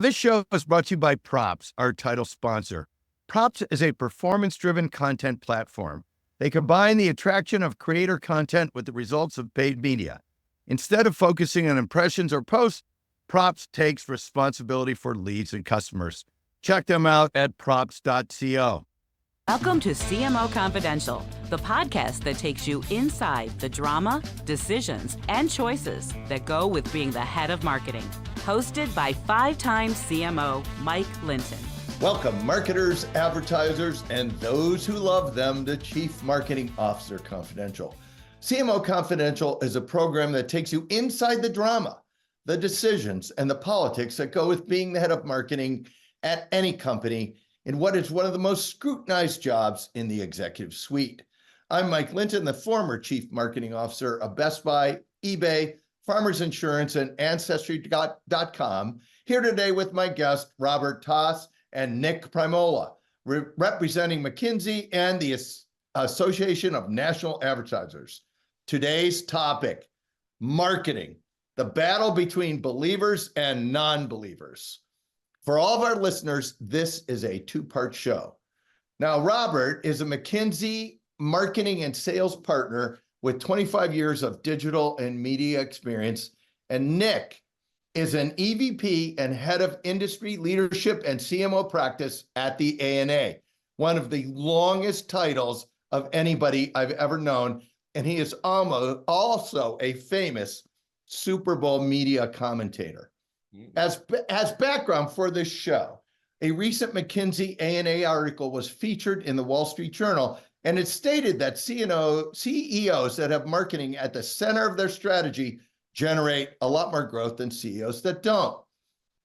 This show is brought to you by Props, our title sponsor. Props is a performance-driven content platform. They combine the attraction of creator content with the results of paid media. Instead of focusing on impressions or posts, Props takes responsibility for leads and customers. Check them out at props.co. Welcome to CMO Confidential, the podcast that takes you inside the drama, decisions, and choices that go with being the head of marketing. Hosted by five-time CMO Mike Linton. Welcome, marketers, advertisers, and those who love them to Chief Marketing Officer Confidential. CMO Confidential is a program that takes you inside the drama, the decisions, and the politics that go with being the head of marketing at any company in what is one of the most scrutinized jobs in the executive suite. I'm Mike Linton, the former Chief Marketing Officer of Best Buy, eBay, Farmers Insurance, and Ancestry.com, here today with my guests, Robert Toss and Nick Primola, representing McKinsey and the Association of National Advertisers. Today's topic, marketing, the battle between believers and non-believers. For all of our listeners, this is a two-part show. Now, Robert is a McKinsey marketing and sales partner with 25 years of digital and media experience, and Nick is an EVP and Head of Industry Leadership and CMO Practice at the A.N.A., one of the longest titles of anybody I've ever known, and he is also a famous Super Bowl media commentator. As background for this show, a recent McKinsey A.N.A. article was featured in the Wall Street Journal, and it stated that CEOs that have marketing at the center of their strategy generate a lot more growth than CEOs that don't.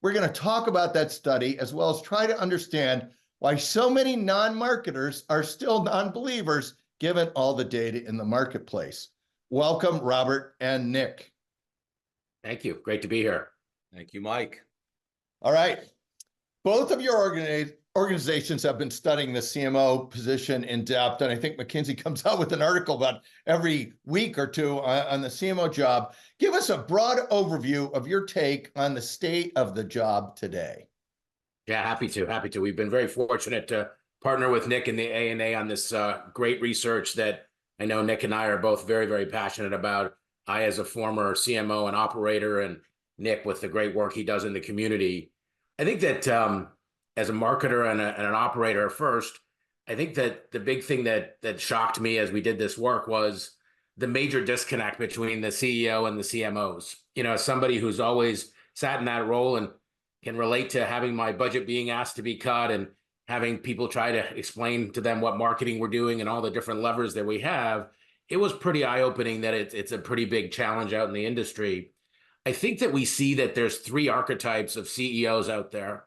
We're going to talk about that study as well as try to understand why so many non-marketers are still non-believers given all the data in the marketplace. Welcome, Robert and Nick. Thank you. Great to be here. Thank you, Mike. All right. Both of your organizations have been studying the CMO position in depth, and I think McKinsey comes out with an article about every week or two on the CMO job. Give us a broad overview of your take on the state of the job today. Yeah, happy to. We've been very fortunate to partner with Nick and the A.N.A. on this great research that I know Nick and I are both very, very passionate about. I, as a former CMO and operator, and Nick with the great work he does in the community. I think that as a marketer and an operator first, I think that the big thing that shocked me as we did this work was the major disconnect between the CEO and the CMOs. You know, as somebody who's always sat in that role and can relate to having my budget being asked to be cut and having people try to explain to them what marketing we're doing and all the different levers that we have, it was pretty eye-opening that it's a pretty big challenge out in the industry. I think that we see that there's three archetypes of CEOs out there.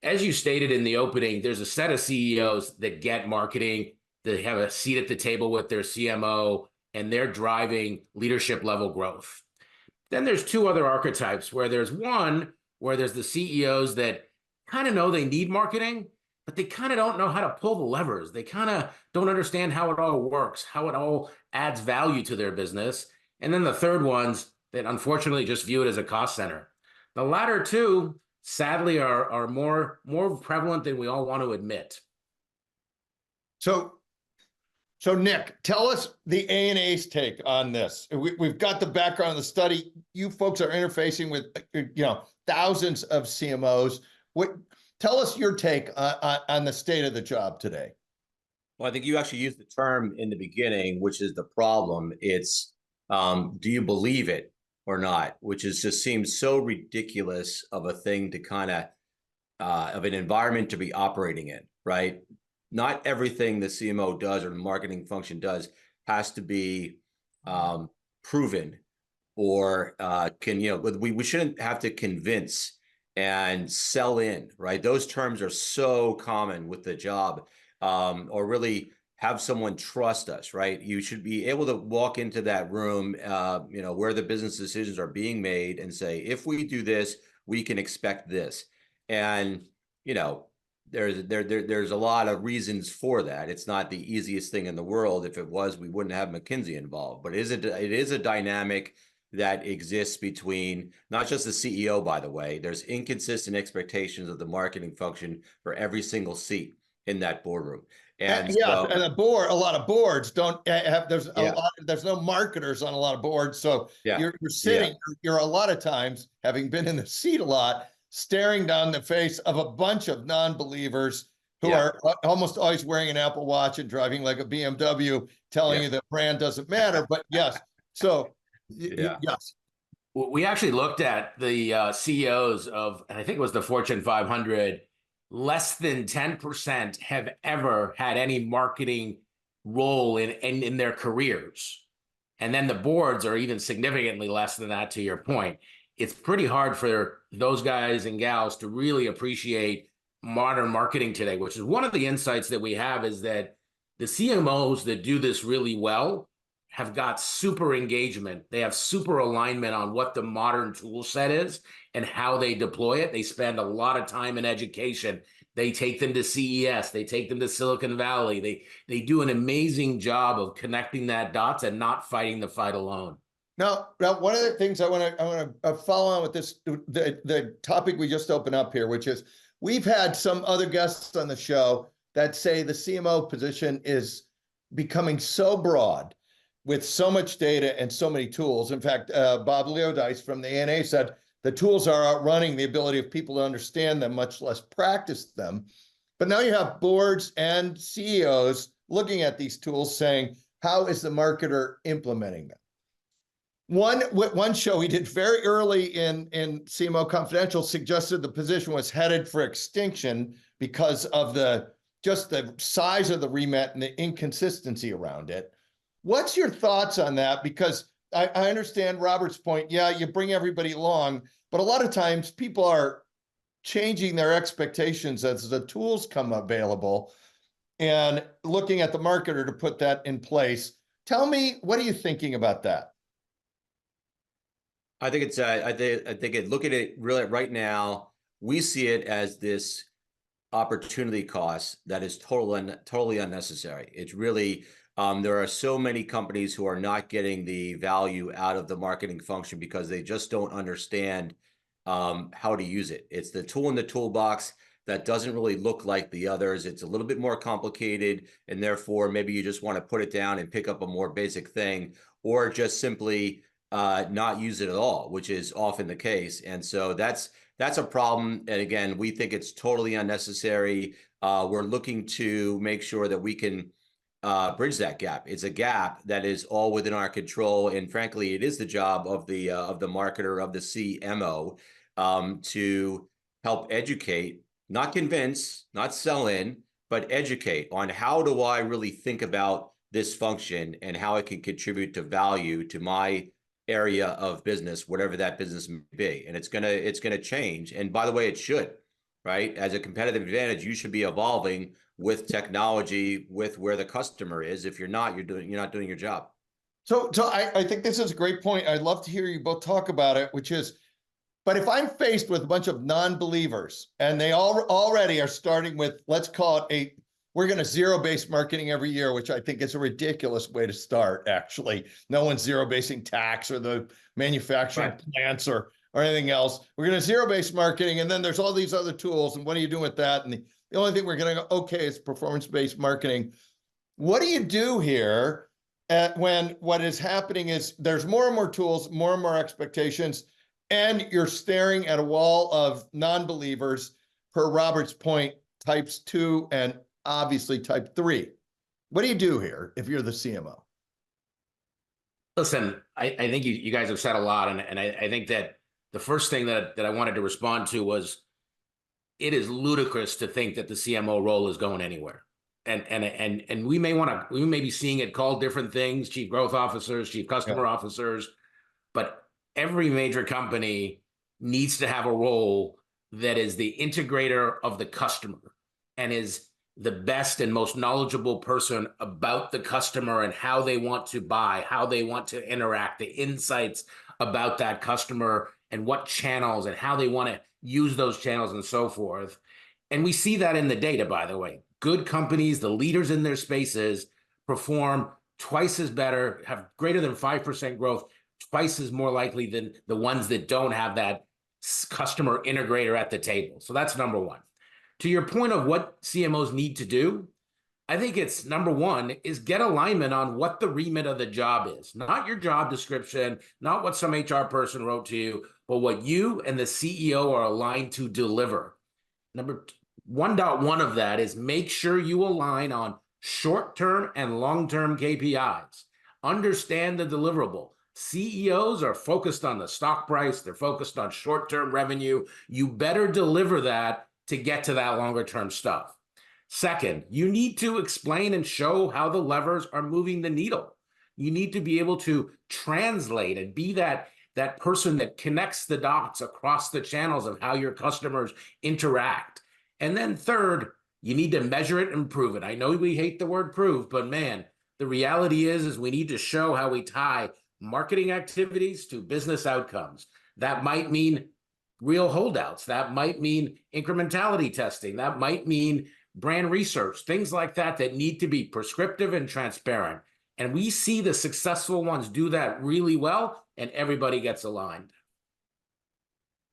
As you stated in the opening, there's a set of CEOs that get marketing, that have a seat at the table with their CMO, and they're driving leadership level growth. Then there's two other archetypes where there's the CEOs that kind of know they need marketing, but they kind of don't know how to pull the levers. They kind of don't understand how it all works, how it all adds value to their business. And then the third ones that unfortunately just view it as a cost center. The latter two, sadly, are more prevalent than we all want to admit. So Nick, tell us the A.N.A.'s take on this. We've got the background of the study. You folks are interfacing with thousands of CMOs. Tell us your take on the state of the job today. Well, I think you actually used the term in the beginning, which is the problem. It's do you believe it or not, which just seems so ridiculous of a thing to kind of an environment to be operating in, right? Not everything the CMO does or the marketing function does has to be proven or we shouldn't have to convince and sell in, right? Those terms are so common with the job, or really have someone trust us, right? You should be able to walk into that room, where the business decisions are being made and say, if we do this, we can expect this. And, there's a lot of reasons for that. It's not the easiest thing in the world. If it was, we wouldn't have McKinsey involved, but it is a dynamic that exists between not just the CEO, by the way, there's inconsistent expectations of the marketing function for every single seat in that boardroom. And yes, and a lot of boards don't have, yeah, there's no marketers on a lot of boards. So yeah, you're sitting, you're a lot of times, having been in the seat a lot, staring down the face of a bunch of non-believers who are almost always wearing an Apple Watch and driving like a BMW, telling you that brand doesn't matter. But yes, so yes. We actually looked at the CEOs of, and I think it was the Fortune 500, less than 10% have ever had any marketing role in their careers. And then the boards are even significantly less than that, to your point. It's pretty hard for those guys and gals to really appreciate modern marketing today, which is one of the insights that we have, is that the CMOs that do this really well have got super engagement. They have super alignment on what the modern tool set is and how they deploy it. They spend a lot of time in education. They take them to CES. They take them to Silicon Valley. They do an amazing job of connecting that dots and not fighting the fight alone. Now, one of the things I want to follow on with this, the topic we just opened up here, which is we've had some other guests on the show that say the CMO position is becoming so broad with so much data and so many tools. In fact, Bob Leodice from the A.N.A. said the tools are outrunning the ability of people to understand them, much less practice them. But now you have boards and CEOs looking at these tools saying, how is the marketer implementing them? One show we did very early in CMO Confidential suggested the position was headed for extinction because of just the size of the remit and the inconsistency around it. What's your thoughts on that? Because I understand Robert's point. Yeah, you bring everybody along, but a lot of times people are changing their expectations as the tools come available and looking at the marketer to put that in place. Tell me, what are you thinking about that? I think it's I think look at it really right now, we see it as this opportunity cost that is totally unnecessary. It's really there are so many companies who are not getting the value out of the marketing function because they just don't understand how to use it. It's the tool in the toolbox that doesn't really look like the others. It's a little bit more complicated, and therefore maybe you just want to put it down and pick up a more basic thing, or just simply not use it at all, which is often the case. And so that's a problem. And again, we think it's totally unnecessary. We're looking to make sure that we can bridge that gap. It's a gap that is all within our control. And frankly, it is the job of the marketer, of the CMO, to help educate, not convince, not sell in, but educate on how do I really think about this function and how it can contribute to value to my area of business, whatever that business may be. And it's gonna change. And by the way, it should, right? As a competitive advantage, you should be evolving with technology, with where the customer is. If you're not, you're not doing your job. So I think this is a great point. I'd love to hear you both talk about it, which is, but if I'm faced with a bunch of non-believers and they already are starting with, let's call it we're going to zero-base marketing every year, which I think is a ridiculous way to start, actually. No one's zero-basing tax or the manufacturing plants or anything else. We're going to zero-base marketing, and then there's all these other tools, and what are you doing with that? And the only thing we're going to go, okay, is performance-based marketing. What do you do here when what is happening is there's more and more tools, more and more expectations, and you're staring at a wall of non-believers, per Robert's point, types 2 and obviously type 3. What do you do here if you're the CMO? Listen, I think you guys have said a lot, and I think that the first thing that I wanted to respond to was, it is ludicrous to think that the CMO role is going anywhere. And we may be seeing it called different things, chief growth officers, chief customer officers, but every major company needs to have a role that is the integrator of the customer and is the best and most knowledgeable person about the customer and how they want to buy, how they want to interact, the insights about that customer and what channels and how they want to use those channels and so forth. And we see that in the data, by the way. Good companies, the leaders in their spaces, perform twice as better, have greater than 5% growth twice as more likely than the ones that don't have that customer integrator at the table. So that's number one. To your point of what CMOs need to do, I think it's number one is get alignment on what the remit of the job is, not your job description, not what some HR person wrote to you, but what you and the CEO are aligned to deliver. Number 1.1 of that is make sure you align on short-term and long-term KPIs. Understand the deliverable. CEOs are focused on the stock price. They're focused on short-term revenue. You better deliver that to get to that longer-term stuff. Second, you need to explain and show how the levers are moving the needle. You need to be able to translate and be that person that connects the dots across the channels of how your customers interact. And then third, you need to measure it and prove it. I know we hate the word prove, but man, the reality is we need to show how we tie marketing activities to business outcomes. That might mean real holdouts. That might mean incrementality testing. That might mean brand research, things like that that need to be prescriptive and transparent. And we see the successful ones do that really well, and everybody gets aligned.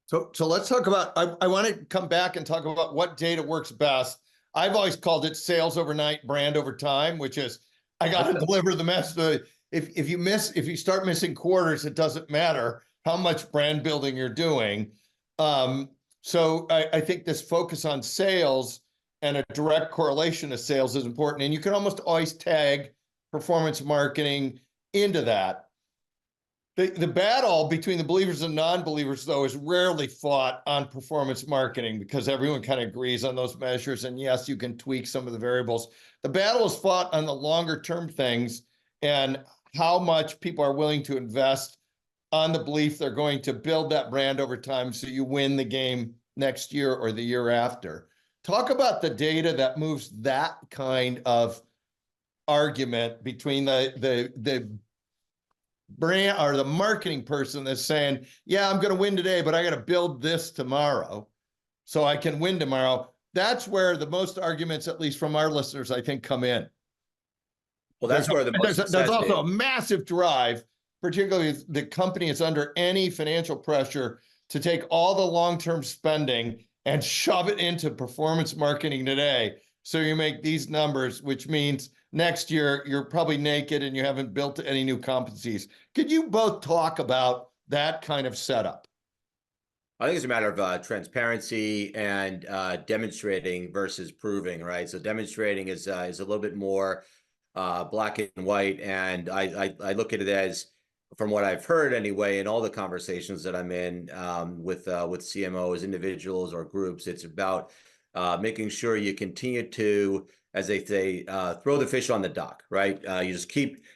So let's talk about, I want to come back and talk about what data works best. I've always called it sales overnight, brand over time, which is I got to deliver the message. If you start missing quarters, it doesn't matter how much brand building you're doing. So I think this focus on sales and a direct correlation to sales is important. And you can almost always tag performance marketing into that. The battle between the believers and non-believers, though, is rarely fought on performance marketing because everyone kind of agrees on those measures. And yes, you can tweak some of the variables. The battle is fought on the longer term things and how much people are willing to invest on the belief they're going to build that brand over time so you win the game next year or the year after. Talk about the data that moves that kind of argument between the brand or the marketing person that's saying, yeah, I'm going to win today, but I got to build this tomorrow so I can win tomorrow. That's where the most arguments, at least from our listeners, I think come in. Well, that's where there's also a massive drive, particularly if the company is under any financial pressure to take all the long-term spending and shove it into performance marketing today. So you make these numbers, which means next year you're probably naked and you haven't built any new competencies. Could you both talk about that kind of setup? I think it's a matter of transparency and demonstrating versus proving, right? So demonstrating is a little bit more black and white, and I look at it as, from what I've heard anyway, in all the conversations that I'm in with CMOs, individuals or groups, it's about making sure you continue to, as they say, throw the fish on the dock, right? You just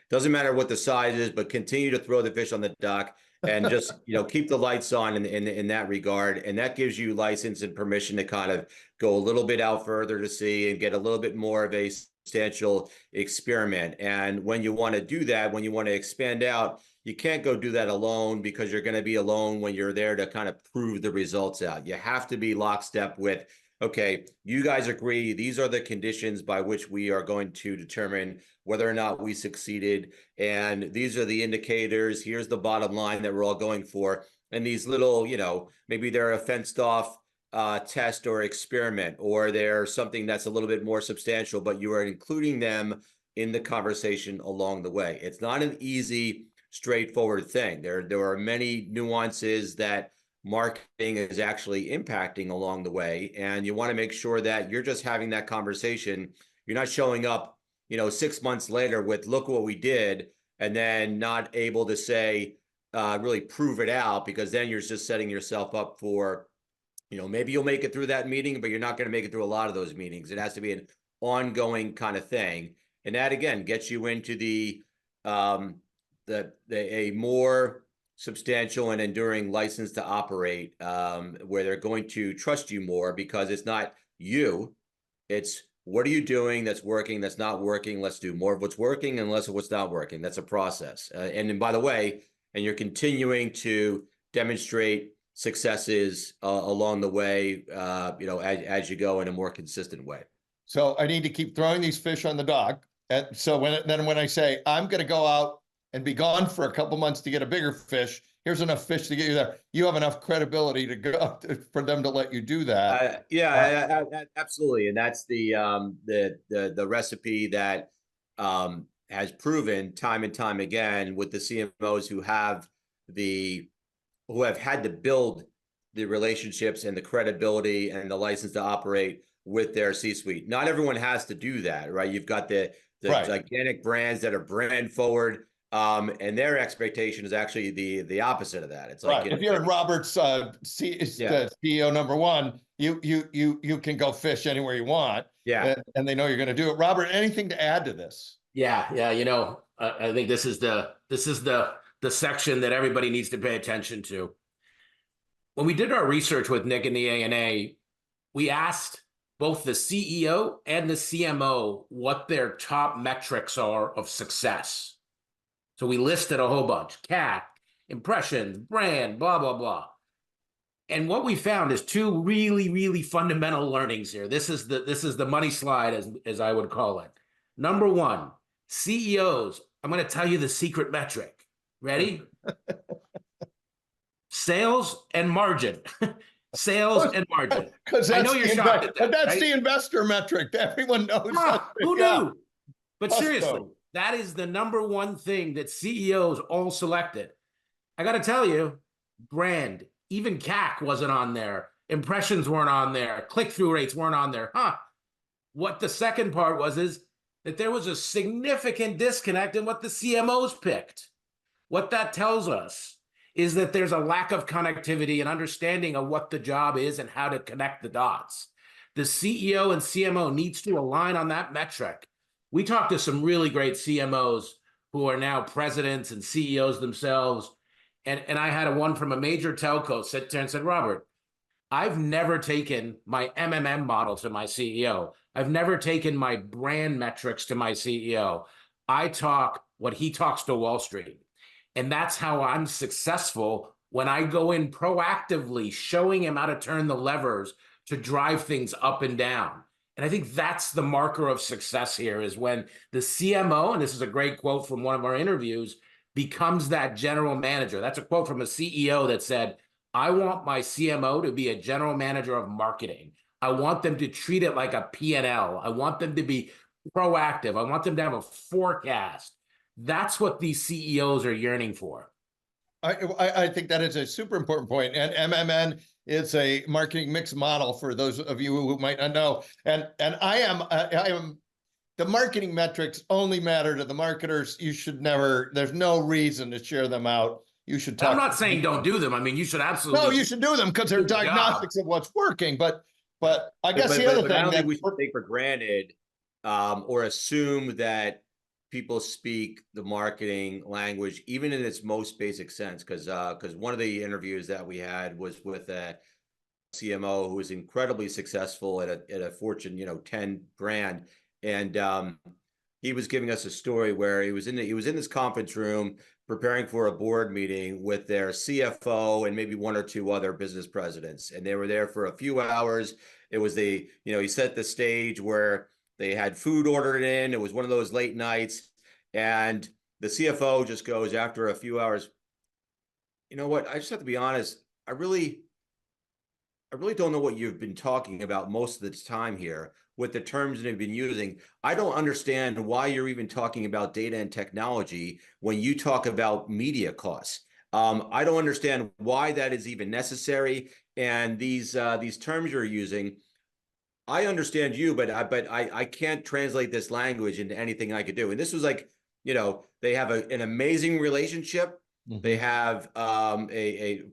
doesn't matter what the size is, but continue to throw the fish on the dock and just, keep the lights on in that regard. And that gives you license and permission to kind of go a little bit out further to see and get a little bit more of a substantial experiment. And when you want to do that, when you want to expand out, you can't go do that alone because you're going to be alone when you're there to kind of prove the results out. You have to be lockstep with, okay, you guys agree, these are the conditions by which we are going to determine whether or not we succeeded. And these are the indicators. Here's the bottom line that we're all going for. And these little, maybe they're a fenced off test or experiment, or they're something that's a little bit more substantial, but you are including them in the conversation along the way. It's not an easy, straightforward thing. There are many nuances that marketing is actually impacting along the way. And you want to make sure that you're just having that conversation. You're not showing up, 6 months later with, look what we did, and then not able to say, really prove it out, because then you're just setting yourself up for, maybe you'll make it through that meeting, but you're not going to make it through a lot of those meetings. It has to be an ongoing kind of thing. And that, again, gets you into a more substantial and enduring license to operate, where they're going to trust you more, because it's not you, it's what are you doing that's working, that's not working. Let's do more of what's working and less of what's not working. That's a process. And then, by the way, and you're continuing to demonstrate successes along the way, as you go in a more consistent way. So I need to keep throwing these fish on the dock. And so when I say I'm going to go out and be gone for a couple months to get a bigger fish. Here's enough fish to get you there. You have enough credibility to go for them to let you do that. Absolutely, and that's the recipe that has proven time and time again with the CMOs who have had to build the relationships and the credibility and the license to operate with their C-suite. Not everyone has to do that, right? You've got the Right. gigantic brands that are brand forward, and their expectation is actually the opposite of that. It's like, Right. If you're in Robert's CEO number one, you can go fish anywhere you want. Yeah. And they know you're going to do it. Robert, anything to add to this? Yeah. You know, I think this is the section that everybody needs to pay attention to. When we did our research with Nick and the A.N.A, we asked both the CEO and the CMO what their top metrics are of success. So we listed a whole bunch: CAC, impressions, brand, blah, blah, blah. And what we found is two really, really fundamental learnings here. This is the money slide, as I would call it. Number one, CEOs, I'm going to tell you the secret metric. Ready? Sales and margin. Sales and margin. Because I know you're shocked at that, that's right? the investor metric. Everyone knows. Who knew? But Must seriously, know. that is the number one thing that CEOs all selected. I got to tell you, brand, even CAC wasn't on there. Impressions weren't on there. Click-through rates weren't on there. What the second part was is that there was a significant disconnect in what the CMOs picked. What that tells us is that there's a lack of connectivity and understanding of what the job is and how to connect the dots. The CEO and CMO needs to align on that metric. We talked to some really great CMOs who are now presidents and CEOs themselves. And I had one from a major telco sit there and said, Robert, I've never taken my MMM model to my CEO. I've never taken my brand metrics to my CEO. I talk what he talks to Wall Street. And that's how I'm successful when I go in proactively showing him how to turn the levers to drive things up and down. And I think that's the marker of success here, is when the CMO, and this is a great quote from one of our interviews, becomes that general manager. That's a quote from a CEO that said, I want my CMO to be a general manager of marketing. I want them to treat it like a P&L. I want them to be proactive. I want them to have a forecast. That's what these CEOs are yearning for. I think that is a super important point. And MMN is a marketing mix model for those of you who might not know. And I am the marketing metrics only matter to the marketers. You should never, there's no reason to share them out. You should talk. I'm not saying don't do them. I mean, you should absolutely. No, you should do them because they're diagnostics of what's working. But I guess the other thing I don't that think we should take for granted or assume that people speak the marketing language, even in its most basic sense. Because one of the interviews that we had was with a CMO who was incredibly successful at a Fortune 10 brand, and he was giving us a story where he was in this conference room preparing for a board meeting with their CFO and maybe one or two other business presidents, and they were there for a few hours. It was he set the stage where they had food ordered in. It was one of those late nights, and the CFO just goes after a few hours, you know what? I just have to be honest. I really don't know what you've been talking about most of the time here with the terms that you've been using. I don't understand why you're even talking about data and technology when you talk about media costs. I don't understand why that is even necessary. And these terms you're using, I understand you, but I can't translate this language into anything I could do. And this was like, they have an amazing relationship. Mm-hmm. They have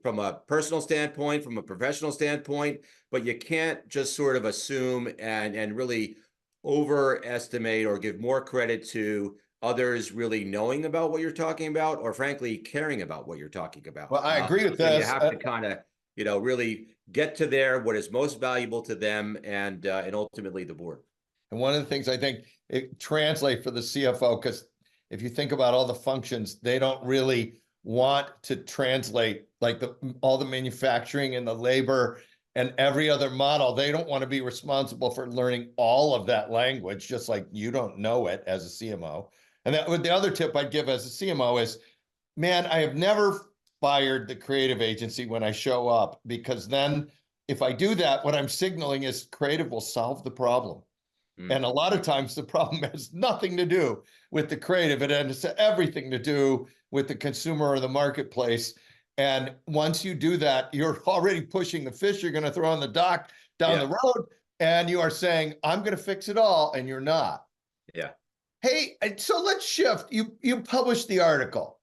from a personal standpoint, from a professional standpoint, but you can't just sort of assume and really overestimate or give more credit to others really knowing about what you're talking about, or frankly caring about what you're talking about. Well, I agree with this. You have to kind of really get to what is most valuable to them and ultimately the board. And one of the things I think it translates for the CFO, because if you think about all the functions, they don't really want to translate like all the manufacturing and the labor and every other model. They don't want to be responsible for learning all of that language, just like you don't know it as a CMO. And the other tip I'd give as a CMO is, man, I have never fired the creative agency when I show up, because then if I do that, what I'm signaling is creative will solve the problem. And a lot of times the problem has nothing to do with the creative. It has everything to do with the consumer or the marketplace. And once you do that, you're already pushing the fish you're going to throw on the dock down the road. And you are saying, I'm going to fix it all. And you're not. Yeah. Hey, so let's shift. You published the article.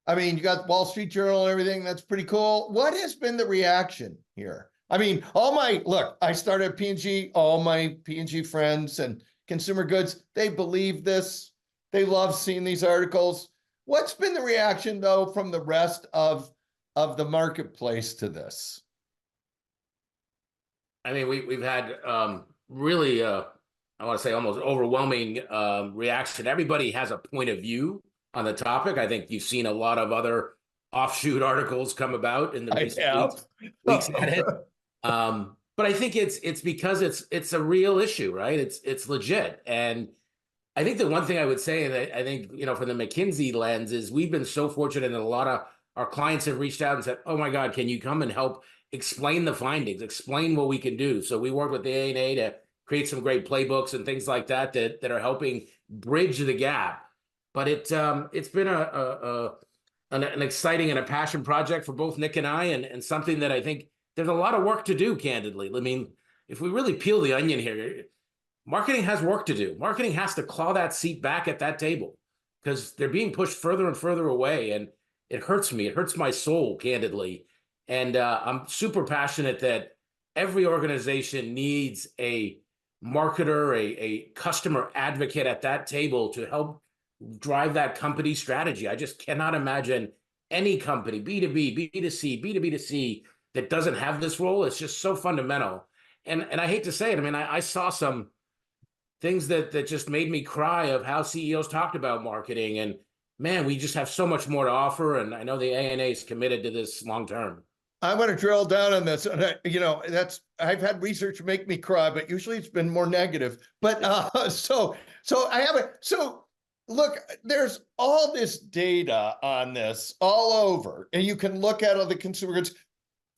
I mean, you got Wall Street Journal and everything. That's pretty cool. What has been the reaction here? I mean, I started at P&G, all my P&G friends and consumer goods, they believe this. They love seeing these articles. What's been the reaction, though, from the rest of the marketplace to this? I mean, we've had really, I want to say almost overwhelming reaction. Everybody has a point of view on the topic. I think you've seen a lot of other offshoot articles come about in the recent weeks at it. But I think it's because it's a real issue, right? It's legit. And I think the one thing I would say, and I think, from the McKinsey lens, is we've been so fortunate that a lot of our clients have reached out and said, oh my God, can you come and help explain the findings, explain what we can do? So we work with the A.N.A to create some great playbooks and things like that are helping bridge the gap. But it's been an exciting and a passion project for both Nick and I, and something that I think there's a lot of work to do, candidly. I mean, if we really peel the onion here, marketing has work to do. Marketing has to claw that seat back at that table, because they're being pushed further and further away. And it hurts me. It hurts my soul, candidly. And I'm super passionate that every organization needs a marketer, a customer advocate at that table to help drive that company strategy. I just cannot imagine any company, B2B, B2C, B2B2C, that doesn't have this role. It's just so fundamental. And I hate to say it. I mean, I saw some things that just made me cry of how CEOs talked about marketing. And man, we just have so much more to offer. And I know the A.N.A is committed to this long term. I want to drill down on this. And I've had research make me cry, but usually it's been more negative. But so look, there's all this data on this all over, and you can look at all the consumer goods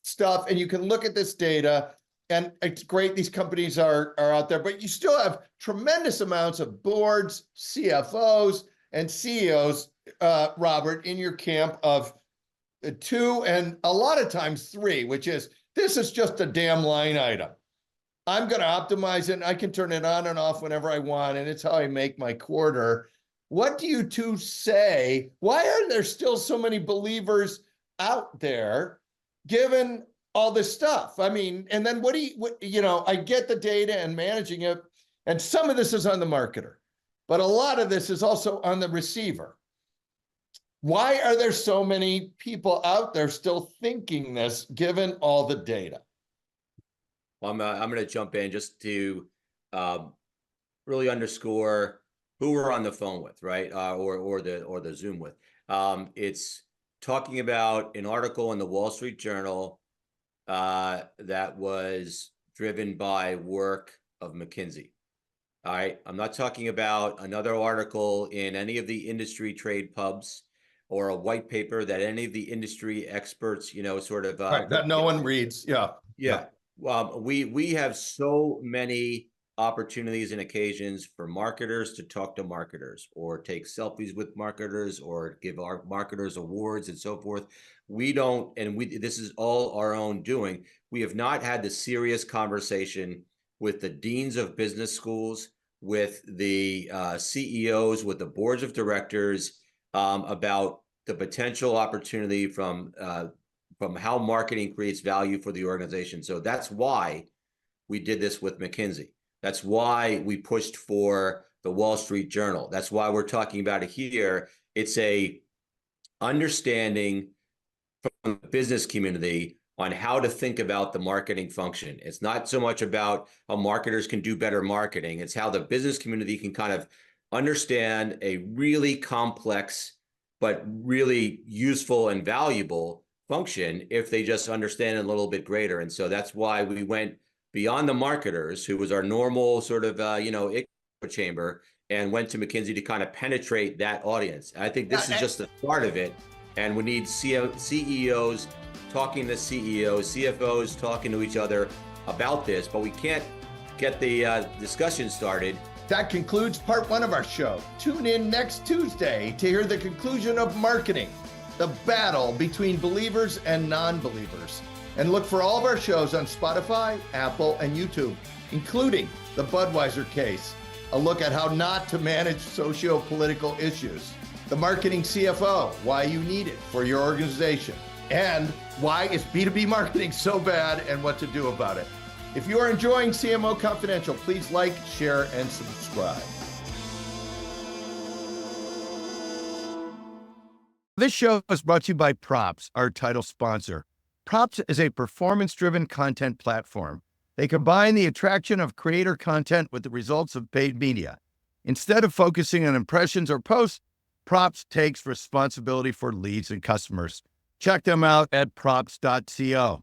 stuff, and you can look at this data, and it's great these companies are out there, but you still have tremendous amounts of boards, CFOs, and CEOs, Robert, in your camp of 2 and a lot of times 3, which is, this is just a damn line item. I'm going to optimize it, and I can turn it on and off whenever I want, and it's how I make my quarter. What do you two say? Why are there still so many believers out there, given all this stuff? I mean, and then I get the data and managing it, and some of this is on the marketer, but a lot of this is also on the receiver. Why are there so many people out there still thinking this, given all the data? Well, I'm going to jump in just to really underscore who we're on the phone with, right? Or the Zoom with. It's talking about an article in the Wall Street Journal that was driven by work of McKinsey. All right. I'm not talking about another article in any of the industry trade pubs or a white paper that any of the industry experts, Right, that no one reads. Yeah. We have so many opportunities and occasions for marketers to talk to marketers, or take selfies with marketers, or give our marketers awards and so forth. This is all our own doing. We have not had the serious conversation with the deans of business schools, with the CEOs, with the boards of directors, about the potential opportunity from how marketing creates value for the organization. So that's why we did this with McKinsey. That's why we pushed for the Wall Street Journal. That's why we're talking about it here. It's a understanding from the business community on how to think about the marketing function. It's not so much about how marketers can do better marketing. It's how the business community can kind of understand a really complex but really useful and valuable function if they just understand it a little bit greater. And so that's why we went beyond the marketers, who was our normal sort of, echo chamber, and went to McKinsey to kind of penetrate that audience. I think this is just the start of it. And we need CEOs talking to CEOs, CFOs talking to each other about this, but we can't get the discussion started. That concludes part 1 of our show. Tune in next Tuesday to hear the conclusion of marketing, the battle between believers and non-believers. And look for all of our shows on Spotify, Apple, and YouTube, including the Budweiser case, a look at how not to manage socio-political issues, the marketing CFO, why you need it for your organization, and why is B2B marketing so bad and what to do about it. If you are enjoying CMO Confidential, please like, share, and subscribe. This show is brought to you by Props, our title sponsor. Props is a performance-driven content platform. They combine the attraction of creator content with the results of paid media. Instead of focusing on impressions or posts, Props takes responsibility for leads and customers. Check them out at props.co.